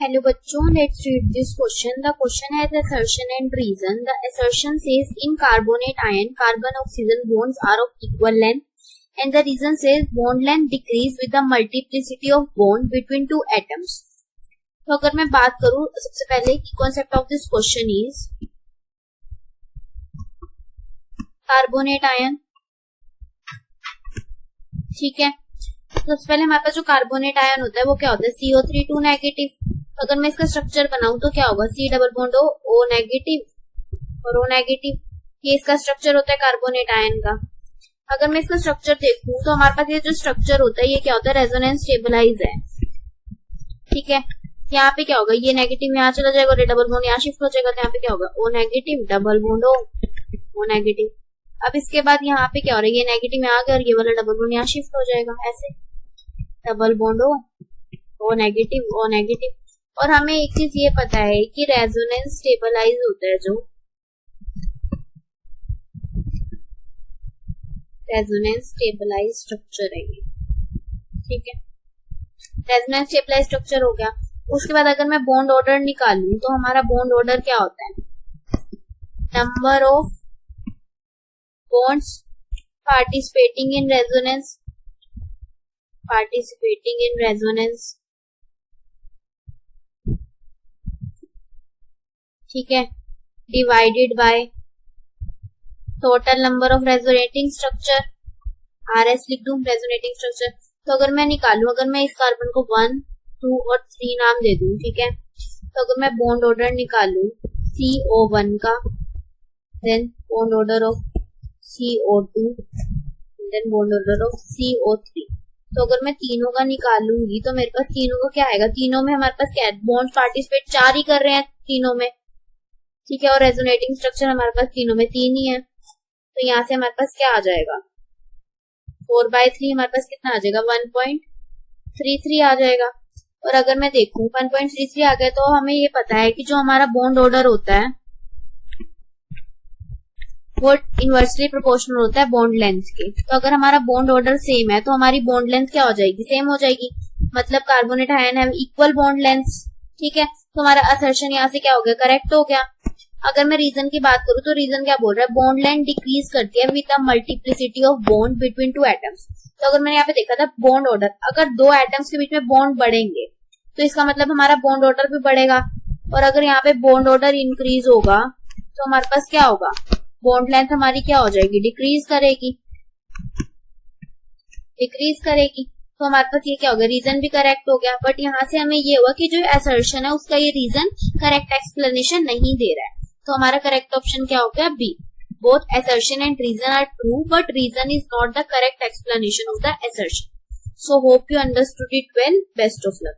Hello बच्चों, let's read this question. The question has assertion and reason. The assertion says in carbonate ion, carbon-oxygen bonds are of equal length, and the reason says bond length decrease with the multiplicity of bond between two atoms. तो अगर मैं बात करूं सबसे पहले कि concept of this question is carbonate ion. ठीक है, सबसे पहले हमारे पास जो कार्बोनेट आयन होता है वो क्या होता है, CO3 2 नेगेटिव. अगर मैं इसका स्ट्रक्चर बनाऊं तो क्या होगा, C double bond O negative और O नेगेटिव. ये इसका स्ट्रक्चर होता है कार्बोनेट आयन का. अगर मैं इसका स्ट्रक्चर देखूं तो हमारे पास ये जो स्ट्रक्चर होता है ये क्या होता है, रेजोनेंस स्टेबलाइज है. ठीक है, यहाँ पे क्या होगा, ये नेगेटिव यहाँ चला जाएगा और ये डबल बॉन्ड यहाँ शिफ्ट हो जाएगा. तो यहाँ पे क्या होगा, O negative double bond O negative. अब इसके बाद यहाँ पे क्या हो रहा है, ये नेगेटिव यहाँ आ गया और ये वाला डबल बॉन्ड यहाँ शिफ्ट हो जाएगा. ऐसे double bond O negative O negative. और हमें एक चीज ये पता है कि रेजोनेंस स्टेबलाइज होता है, जो रेजोनेंस स्टेबलाइज स्ट्रक्चर है ये. ठीक है, रेजोनेंस स्टेबलाइज स्ट्रक्चर हो गया. उसके बाद अगर मैं बॉन्ड ऑर्डर निकालूं तो हमारा बॉन्ड ऑर्डर क्या होता है, number of bonds participating in resonance. ठीक है, divided by total number of resonating structure, RS लिख दूं, रेजोनेटिंग स्ट्रक्चर. तो अगर मैं निकालूं, अगर मैं इस कार्बन को 1 2 और 3 नाम दे दूं, ठीक है, तो अगर मैं बॉन्ड ऑर्डर निकालूं CO1 का, then bond order of CO2, then bond order of CO3. तो अगर मैं तीनों का निकालूंगी तो मेरे पास तीनों का क्या आएगा, तीनों में हमारे पास क्या है, बॉन्ड पार्टिसिपेट 4 ही कर रहे हैं तीनों में. ठीक है, और रेजोनेटिंग स्ट्रक्चर हमारे पास तीनों में 3 ही है. तो यहाँ से हमारे पास क्या आ जाएगा, 4/3 हमारे पास कितना आ जाएगा, 1.33 आ जाएगा. और अगर मैं देखूं 1.33 आ गया तो हमें ये पता है कि जो हमारा बॉन्ड ऑर्डर होता है वो इनवर्सली प्रोपोर्शनल होता है बॉन्ड लेंथ के. तो अगर हमारा बॉन्ड ऑर्डर सेम है तो हमारी बॉन्ड लेंथ क्या हो जाएगी, सेम हो जाएगी. मतलब कार्बोनेट आयन है इक्वल बॉन्ड लेंथ. ठीक है, तो हमारा असर्शन यहाँ से क्या हो गया, करेक्ट हो गया. अगर मैं रीजन की बात करूं तो रीजन क्या बोल रहा है, बॉन्ड लेंथ डिक्रीज करती है with the multiplicity of bond between two atoms. तो अगर मैंने यहाँ पे देखा था बॉन्ड ऑर्डर, अगर दो एटम्स के बीच में बॉन्ड बढ़ेंगे तो इसका मतलब हमारा बॉन्ड ऑर्डर भी बढ़ेगा. और अगर यहाँ पे बॉन्ड ऑर्डर इंक्रीज होगा तो हमारे पास क्या होगा, बॉन्ड लेंथ हमारी क्या हो जाएगी, डिक्रीज करेगी. तो हमारे पास ये क्या हो गया, रीजन भी करेक्ट हो गया. बट यहाँ से हमें ये हुआ कि जो असर्शन है उसका ये रीजन करेक्ट एक्सप्लेनेशन नहीं दे रहा है. तो हमारा करेक्ट ऑप्शन क्या हो गया, B. Both assertion and reason are true, but reason is not the correct explanation of the assertion. So hope you understood it well. Best of luck.